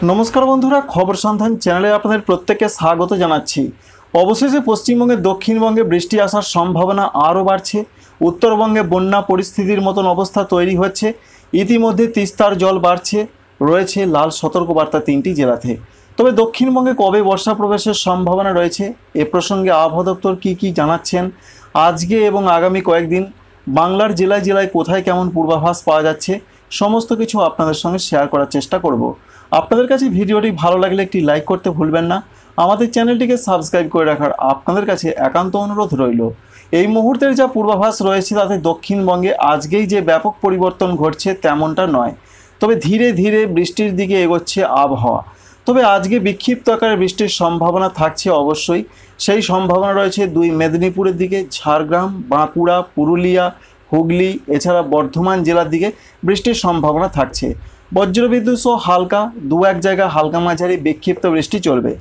नमस्कार बंधुरा खबर सन्धान चैनले आपनादेर प्रत्येकके स्वागत जानाच्छि। अवशेषे पश्चिमबंगे दक्षिणबंगे बृष्टि आसार सम्भावना आरो बाड़छे। उत्तरबंगे बन्या परिस्थितिर मतन अवस्था तैरी हच्छे। इतिमध्ये तिस्तार जल बाड़छे, रयेछे लाल सतर्कबार्ता 3टी जेलाते। तबे दक्षिणबंगे कबे वर्षा प्रवेशेर सम्भावना रयेछे ए प्रसंगे आबहावा दफ्तर की जानाচ্ছেন आजके एबं आगामी कयेकदिन बांगलार जेलाय जेलाय कोथाय केमन पूर्वाभास पाওয়া যাচ্ছে समस्त किछु आपनादेर संगे शेयर करार चेष्टा करब। आपनादेर काछे भिडियोटी भालो लागले एकटी लाइक करते भुलबेन ना। आमादेर चैनलटिके सबस्क्राइब करे राखार आपनादेर काछे एकान्त अनुरोध रइल। এই মুহূর্তের যা পূর্বাভাস রয়েছে তাতে দক্ষিণবঙ্গে আজকেই যে ব্যাপক পরিবর্তন ঘটছে তেমনটা নয়, তবে ধীরে ধীরে বৃষ্টির দিকে এগোচ্ছে আবহাওয়া। তবে আজকে বিক্ষিপ্ত আকারে বৃষ্টির সম্ভাবনা থাকছে অবশ্যই। সেই সম্ভাবনা রয়েছে দুই মেদিনীপুরের দিকে, ঝাড়গ্রাম, বাঁকুড়া, পুরুলিয়া, হুগলি এছাড়া বর্ধমান জেলার দিকে বৃষ্টির সম্ভাবনা থাকছে। বজ্রবিদ্যুৎ সহ হালকা দু এক জায়গায় হালকা মাঝারি বিক্ষিপ্ত বৃষ্টি চলবে।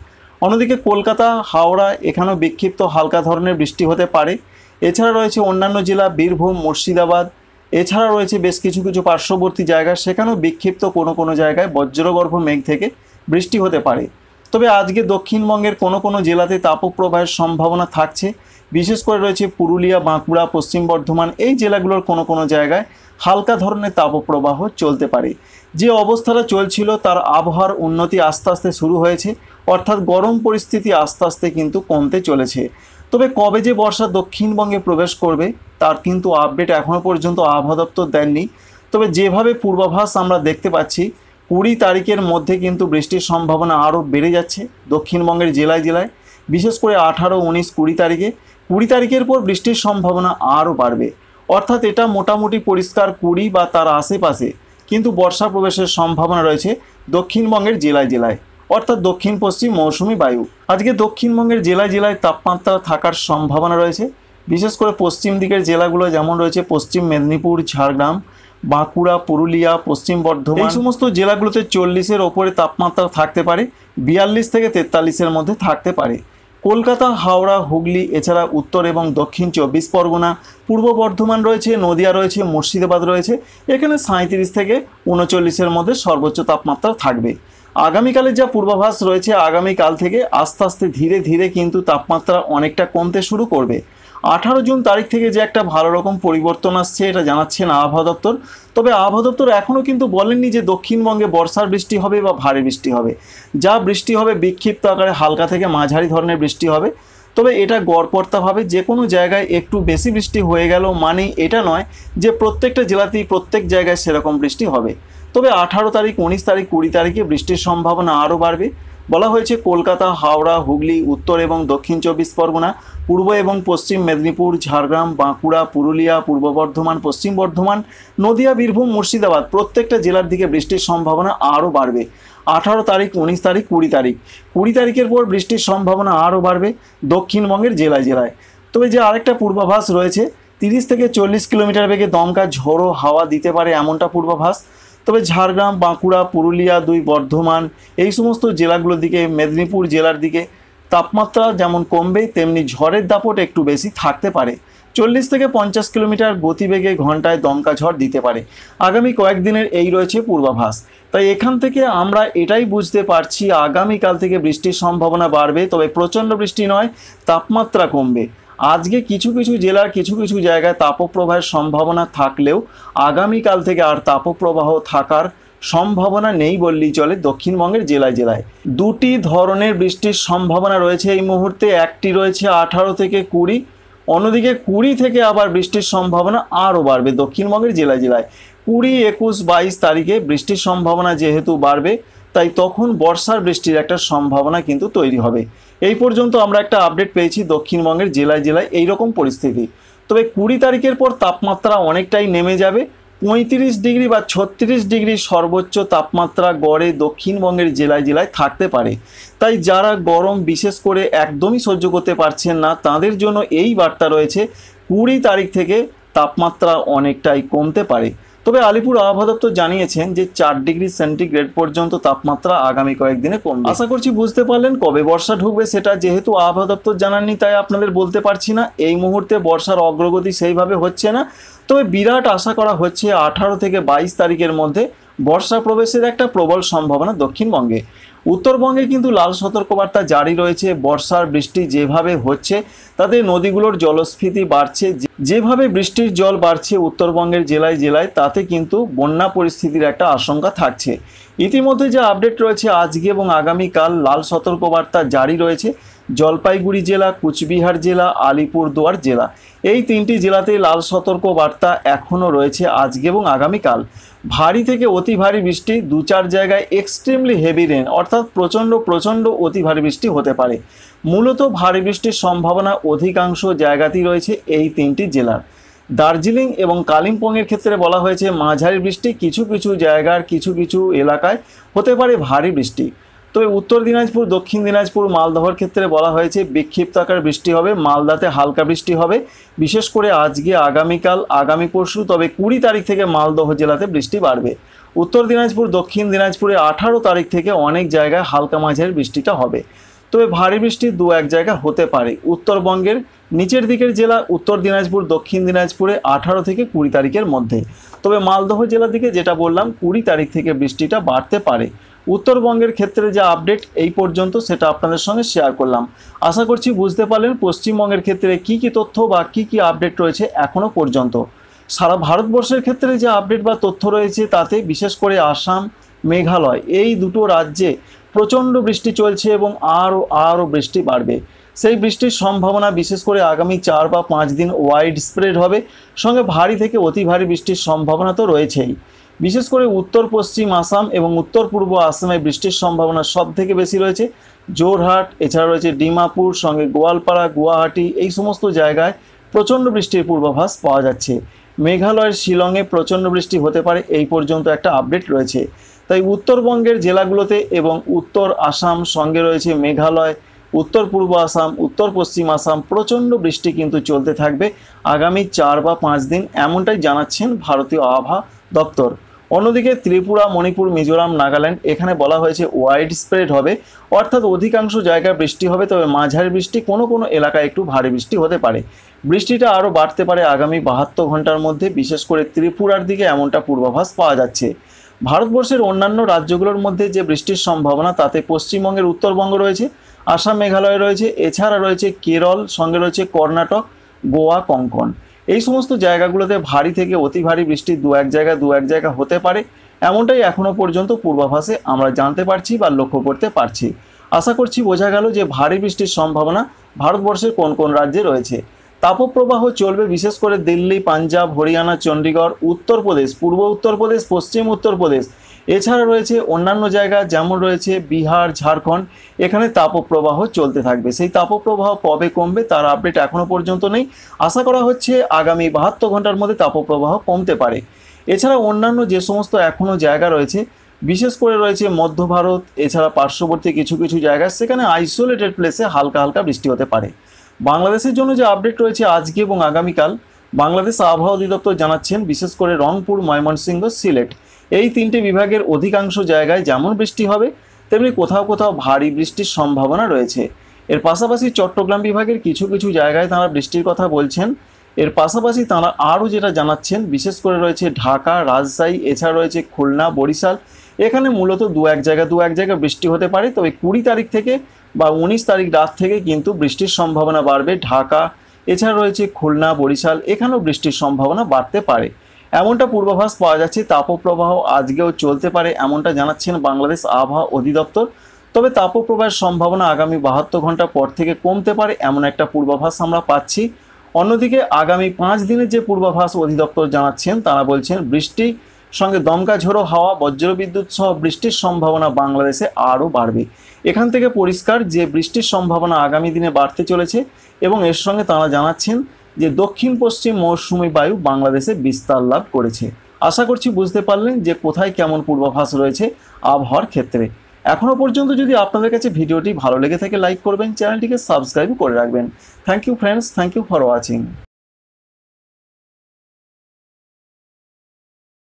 অন্যদিকে কলকাতা, হাওড়া এখানেও বিক্ষিপ্ত হালকা ধরনের বৃষ্টি হতে পারে। এছাড়া রয়েছে অন্যান্য জেলা বীরভূম, মুর্শিদাবাদ, এছাড়া রয়েছে বেশ কিছু কিছু পার্শ্ববর্তী জায়গা, সেখানেও বিক্ষিপ্ত কোনো কোনো জায়গায় বজ্রগর্ভ মেঘ থেকে বৃষ্টি হতে পারে। তবে আজকে দক্ষিণবঙ্গের কোনো কোনো জেলাতে তাপপ্রবাহের সম্ভাবনা থাকছে। বিশেষ করে রয়েছে পুরুলিয়া, বাঁকুড়া, পশ্চিম বর্ধমান এই জেলাগুলোর কোনো কোনো জায়গায় হালকা ধরনের তাপপ্রবাহ চলতে পারে। যে অবস্থাটা চলছিল তার আবহাওয়ার উন্নতি আস্তে আস্তে শুরু হয়েছে, অর্থাৎ গরম পরিস্থিতি আস্তে আস্তে কিন্তু কমতে চলেছে। তবে কবে যে বর্ষা দক্ষিণবঙ্গে প্রবেশ করবে তার কিন্তু আপডেট এখনও পর্যন্ত আবহাওয়া দপ্তর দেননি। তবে যেভাবে পূর্বাভাস আমরা দেখতে পাচ্ছি 20 তারিখের মধ্যে কিন্তু বৃষ্টির সম্ভাবনা আরও বেড়ে যাচ্ছে দক্ষিণবঙ্গের জেলায় জেলায়। বিশেষ করে 18, 19, 20 তারিখে 20 তারিখের পর বৃষ্টির সম্ভাবনা আরও বাড়বে। অর্থাৎ এটা মোটামুটি পরিষ্কার 20 বা তার আশেপাশে কিন্তু বর্ষা প্রবেশের সম্ভাবনা রয়েছে দক্ষিণবঙ্গের জেলায় জেলায়, অর্থাৎ দক্ষিণ পশ্চিম মৌসুমি বায়ু। আজকে দক্ষিণবঙ্গের জেলায় জেলায় তাপমাত্রা থাকার সম্ভাবনা রয়েছে। বিশেষ করে পশ্চিম দিকের জেলাগুলো যেমন রয়েছে পশ্চিম মেদিনীপুর, ঝাড়গ্রাম, বাঁকুড়া, পুরুলিয়া, পশ্চিম বর্ধমান এই সমস্ত জেলাগুলোতে 40-এর ওপরে তাপমাত্রা থাকতে পারে, 42 থেকে 43-এর মধ্যে থাকতে পারে। কলকাতা, হাওড়া, হুগলি এছাড়া উত্তর এবং দক্ষিণ 24 পরগনা, পূর্ব বর্ধমান রয়েছে, নদিয়া রয়েছে, মুর্শিদাবাদ রয়েছে, এখানে 37 থেকে 39-এর মধ্যে সর্বোচ্চ তাপমাত্রা থাকবে। আগামীকালের যা পূর্বাভাস রয়েছে আগামীকাল থেকে আস্তে আস্তে ধীরে ধীরে কিন্তু তাপমাত্রা অনেকটা কমতে শুরু করবে। 18 জুন তারিখ থেকে যে একটা ভালো রকম পরিবর্তন আসছে এটা জানাচ্ছেন আবহাওয়া দপ্তর। তবে আবহাওয়া দপ্তর এখনও কিন্তু বলেননি যে দক্ষিণবঙ্গে বর্ষার বৃষ্টি হবে বা ভারী বৃষ্টি হবে। যা বৃষ্টি হবে বিক্ষিপ্ত আকারে হালকা থেকে মাঝারি ধরনের বৃষ্টি হবে। তবে এটা গড়পড়তাভাবে যে কোনো জায়গায় একটু বেশি বৃষ্টি হয়ে গেল মানে এটা নয় যে প্রত্যেকটা জেলাতেই প্রত্যেক জায়গায় সেরকম বৃষ্টি হবে। তবে 18 তারিখ, 19 তারিখ, 20 তারিখে বৃষ্টির সম্ভাবনা আরও বাড়বে। বলা হয়েছে কলকাতা, হাওড়া, হুগলি, উত্তর এবং দক্ষিণ 24 পরগনা, পূর্ব এবং পশ্চিম মেদিনীপুর, ঝাড়গ্রাম, বাঁকুড়া, পুরুলিয়া, পূর্ব বর্ধমান, পশ্চিম বর্ধমান, নদিয়া, বীরভূম, মুর্শিদাবাদ প্রত্যেকটা জেলার দিকে বৃষ্টির সম্ভাবনা আরও বাড়বে। 18 তারিখ, 19 তারিখ, 20 তারিখ 20 তারিখের পর বৃষ্টির সম্ভাবনা আরও বাড়বে দক্ষিণবঙ্গের জেলায় জেলায়। তবে যে আরেকটা পূর্বাভাস রয়েছে 30 থেকে 40 কিলোমিটার বেগে দমকা ঝোড়ো হাওয়া দিতে পারে এমনটা পূর্বাভাস। তবে ঝাড়গ্রাম, বাঁকুড়া, পুরুলিয়া, বর্ধমান এই সমস্ত জেলাগুলোর দিকে, মেদিনীপুর জেলার দিকে তাপমাত্রা যেমন কমবে তেমনি ঝড়ের দাপট একটু বেশি থাকতে পারে। 40 থেকে 50 কিলোমিটার গতিবেগে ঘন্টায় দমকা ঝড় দিতে পারে। আগামী কয়েকদিনের এই রয়েছে পূর্বাভাস। তাই এখান থেকে আমরা এটাই বুঝতে পারছি আগামীকাল থেকে বৃষ্টির সম্ভাবনা বাড়বে, তবে প্রচণ্ড বৃষ্টি নয়, তাপমাত্রা কমবে। আজকে কিছু কিছু জেলার কিছু কিছু জায়গায় তাপপ্রবাহের সম্ভাবনা থাকলেও আগামীকাল থেকে আর তাপপ্রবাহ থাকার সম্ভাবনা নেই বললেই চলে দক্ষিণবঙ্গের জেলায় জেলায়। দুটি ধরনের বৃষ্টির সম্ভাবনা রয়েছে এই মুহূর্তে। একটি রয়েছে 18 থেকে 20, অন্যদিকে 20 থেকে আবার বৃষ্টির সম্ভাবনা আরও বাড়বে দক্ষিণবঙ্গের জেলায় জেলায়। 20, 21, 22 তারিখে বৃষ্টির সম্ভাবনা যেহেতু বাড়বে তাই তখন বর্ষার বৃষ্টির একটা সম্ভাবনা কিন্তু তৈরি হবে। এই পর্যন্ত আমরা একটা আপডেট পেয়েছি দক্ষিণবঙ্গের জেলায় জেলায় এইরকম পরিস্থিতি। তবে 20 তারিখের পর তাপমাত্রা অনেকটাই নেমে যাবে। 35 ডিগ্রি বা 36 ডিগ্রি সর্বোচ্চ তাপমাত্রা গড়ে দক্ষিণবঙ্গের জেলায় জেলায় থাকতে পারে। তাই যারা গরম বিশেষ করে একদমই সহ্য করতে পারছেন না তাদের জন্য এই বার্তা রয়েছে 20 তারিখ থেকে তাপমাত্রা অনেকটাই কমতে পারে। তবে আলিপুর আবহাওয়া দপ্তর জানিয়েছেন যে 4 ডিগ্রি সেন্টিগ্রেড পর্যন্ত তাপমাত্রা আগামী কয়েকদিনে কমবে। আশা করছি বুঝতে পারলেন কবে বর্ষা ঢুকবে সেটা যেহেতু আবহাওয়া দপ্তর জানাননি তাই আপনাদের বলতে পারছি না। এই মুহূর্তে বর্ষার অগ্রগতি সেইভাবে হচ্ছে না, তবে বিরাট আশা করা হচ্ছে 18 থেকে 22 তারিখের মধ্যে বর্ষা প্রবেশের একটা প্রবল সম্ভাবনা দক্ষিণবঙ্গে। উত্তরবঙ্গে কিন্তু লাল সতর্কবার্তা জারি রয়েছে। বর্ষার বৃষ্টি যেভাবে হচ্ছে তাতে নদীগুলোর জলস্ফীতি বাড়ছে, যেভাবে বৃষ্টির জল বাড়ছে উত্তরবঙ্গের জেলায় জেলায়, তাতে কিন্তু বন্যা পরিস্থিতির একটা আশঙ্কা থাকছে। ইতিমধ্যে যে আপডেট রয়েছে, আজকে এবং আগামীকাল লাল সতর্কবার্তা জারি রয়েছে জলপাইগুড়ি জেলা, কুচবিহার জেলা, আলিপুরদুয়ার জেলা। এই তিনটি জেলাতে লাল সতর্কবার্তা এখনও রয়েছে আজকে এবং আগামীকাল। ভারী থেকে অতি ভারী বৃষ্টি, 2-4 জায়গায় এক্সট্রিমলি হেভি রেন অর্থাৎ প্রচণ্ড অতি ভারী বৃষ্টি হতে পারে। মূলত ভারী বৃষ্টির সম্ভাবনা অধিকাংশ জায়গাতেই রয়েছে এই তিনটি জেলার। দার্জিলিং এবং কালিম্পংয়ের ক্ষেত্রে বলা হয়েছে মাঝারি বৃষ্টি, কিছু কিছু জায়গার কিছু এলাকায় হতে পারে ভারী বৃষ্টি। তবে উত্তর দিনাজপুর, দক্ষিণ দিনাজপুর, মালদহর ক্ষেত্রে বলা হয়েছে বিক্ষিপ্ত আকার বৃষ্টি হবে। মালদাতে হালকা বৃষ্টি হবে, বিশেষ করে আজকে, আগামীকাল, আগামী পরশু। তবে 20 তারিখ থেকে মালদহ জেলাতে বৃষ্টি বাড়বে। উত্তর দিনাজপুর, দক্ষিণ দিনাজপুরে 18 তারিখ থেকে অনেক জায়গায় হালকা মাঝারি বৃষ্টিটা হবে। তবে ভারী বৃষ্টি 2-1 জায়গায় হতে পারে। উত্তরবঙ্গের নিচের দিকের জেলা উত্তর দিনাজপুর, দক্ষিণ দিনাজপুরে 18 থেকে 20 তারিখের মধ্যে। তবে মালদহ জেলার দিকে যেটা বললাম 20 তারিখ থেকে বৃষ্টিটা বাড়তে পারে। উত্তরবঙ্গের ক্ষেত্রে যে আপডেট এই পর্যন্ত সেটা আপনাদের সঙ্গে শেয়ার করলাম। আশা করছি বুঝতে পারলেন পশ্চিমবঙ্গের ক্ষেত্রে কি তথ্য বা কি আপডেট রয়েছে এখনও পর্যন্ত। সারা ভারতবর্ষের ক্ষেত্রে যে আপডেট বা তথ্য রয়েছে তাতে বিশেষ করে আসাম, মেঘালয় এই দুটো রাজ্যে প্রচণ্ড বৃষ্টি চলছে এবং আরও বৃষ্টি বাড়বে। সেই বৃষ্টির সম্ভাবনা বিশেষ করে আগামী 4 বা 5 দিন ওয়াইড স্প্রেড হবে। সঙ্গে ভারী থেকে অতি ভারী বৃষ্টির সম্ভাবনা তো রয়েছেই। বিশেষ করে উত্তর পশ্চিম আসাম এবং উত্তর পূর্ব আসামে বৃষ্টির সম্ভাবনা সব থেকে বেশি রয়েছে। জোরহাট, এছাড়া রয়েছে ডিমাপুর, সঙ্গে গোয়ালপাড়া, গুয়াহাটি, এই সমস্ত জায়গায় প্রচণ্ড বৃষ্টির পূর্বাভাস পাওয়া যাচ্ছে। মেঘালয়ের শিলংয়ে প্রচণ্ড বৃষ্টি হতে পারে, এই পর্যন্ত একটা আপডেট রয়েছে। তাই উত্তরবঙ্গের জেলাগুলোতে এবং উত্তর আসাম, সঙ্গে রয়েছে মেঘালয়, উত্তর পূর্ব আসাম, উত্তর পশ্চিম আসাম, প্রচণ্ড বৃষ্টি কিন্তু চলতে থাকবে আগামী 4 বা 5 দিন, এমনটাই জানাচ্ছেন ভারতীয় আবহাওয়া দপ্তর। অন্যদিকে ত্রিপুরা, মণিপুর, মিজোরাম, নাগাল্যান্ড এখানে বলা হয়েছে ওয়াইড স্প্রেড হবে, অর্থাৎ অধিকাংশ জায়গায় বৃষ্টি হবে। তবে মাঝারি বৃষ্টি, কোনো এলাকায় একটু ভারী বৃষ্টি হতে পারে। বৃষ্টিটা আরও বাড়তে পারে আগামী 72 ঘন্টার মধ্যে, বিশেষ করে ত্রিপুরার দিকে এমনটা পূর্বাভাস পাওয়া যাচ্ছে। ভারতবর্ষের অন্যান্য রাজ্যগুলোর মধ্যে যে বৃষ্টির সম্ভাবনা তাতে পশ্চিমবঙ্গের উত্তরবঙ্গ রয়েছে, আসাম, মেঘালয় রয়েছে, এছাড়া রয়েছে কেরল, সঙ্গে রয়েছে কর্ণাটক, গোয়া, কোঙ্কণ। এই সমস্ত জায়গাগুলোতে ভারী থেকে অতি ভারী বৃষ্টি 2-1 জায়গা হতে পারে, এমনটাই এখনও পর্যন্ত পূর্বাভাসে আমরা জানতে পারছি বা লক্ষ্য করতে পারছি। আশা করছি বোঝা গেল যে ভারী বৃষ্টির সম্ভাবনা ভারতবর্ষের কোন রাজ্যে রয়েছে। তাপপ্রবাহ চলবে বিশেষ করে দিল্লি, পাঞ্জাব, হরিয়ানা, চণ্ডীগড়, উত্তরপ্রদেশ, পূর্ব উত্তরপ্রদেশ, পশ্চিম উত্তরপ্রদেশ, এছাড়া রয়েছে অন্যান্য জায়গা যেমন রয়েছে বিহার, ঝাড়খণ্ড, এখানে তাপপ্রবাহ চলতে থাকবে। সেই তাপপ্রবাহ কবে কমবে তার আপডেট এখনও পর্যন্ত নেই। আশা করা হচ্ছে আগামী 72 ঘন্টার মধ্যে তাপপ্রবাহ কমতে পারে। এছাড়া অন্যান্য যে সমস্ত এখনও জায়গা রয়েছে, বিশেষ করে রয়েছে মধ্য ভারত, এছাড়া পার্শ্ববর্তী কিছু জায়গা, সেখানে আইসোলেটেড প্লেসে হালকা বৃষ্টি হতে পারে। বাংলাদেশের জন্য যে আপডেট রয়েছে আজকে এবং আগামীকাল, বাংলাদেশ আবহাওয়া অধিদপ্তর জানাচ্ছেন বিশেষ করে রংপুর, ময়মনসিংহ, সিলেট এই 3টে বিভাগের অধিকাংশ জায়গায় যেমন বৃষ্টি হবে তেমনি কোথাও ভারী বৃষ্টির সম্ভাবনা রয়েছে। এর পাশাপাশি চট্টগ্রাম বিভাগের কিছু জায়গায় তাঁরা বৃষ্টির কথা বলছেন। এর পাশাপাশি তাঁরা আরও যেটা জানাচ্ছেন, বিশেষ করে রয়েছে ঢাকা, রাজশাহী, এছাড়া রয়েছে খুলনা, বরিশাল, এখানে মূলত 2-1 জায়গা বৃষ্টি হতে পারে। তবে 20 তারিখ থেকে বা 19 তারিখ রাত থেকে কিন্তু বৃষ্টির সম্ভাবনা বাড়বে। ঢাকা, এছাড়া রয়েছে খুলনা, বরিশাল, এখানেও বৃষ্টির সম্ভাবনা বাড়তে পারে, এমনটা পূর্বাভাস পাওয়া যাচ্ছে। তাপপ্রবাহ আজকেও চলতে পারে, এমনটা জানাচ্ছেন বাংলাদেশ আবহাওয়া অধিদপ্তর। তবে তাপপ্রবাহের সম্ভাবনা আগামী 72 ঘন্টা পর থেকে কমতে পারে, এমন একটা পূর্বাভাস আমরা পাচ্ছি। অন্যদিকে আগামী 5 দিনের যে পূর্বাভাস অধিদপ্তর জানাচ্ছেন, তারা বলছেন বৃষ্টি সঙ্গে দমকা ঝোড়ো হাওয়া, বজ্রবিদ্যুৎ সহ বৃষ্টির সম্ভাবনা বাংলাদেশে আরও বাড়বে। এখান থেকে পরিষ্কার যে বৃষ্টির সম্ভাবনা আগামী দিনে বাড়তে চলেছে এবং এর সঙ্গে তারা জানাচ্ছেন যে দক্ষিণ পশ্চিম মৌসুমী বায়ু বাংলাদেশে বিস্তার লাভ করেছে। আশা করছি বুঝতে পারলেন যে কোথায় কেমন পূর্বাভাস রয়েছে আবহাওয়ার ক্ষেত্রে। এখনও পর্যন্ত যদি আপনাদের কাছে ভিডিওটি ভালো লেগে থাকে লাইক করবেন, চ্যানেলটিকে সাবস্ক্রাইব করে রাখবেন। Thank you friends, thank you for watching.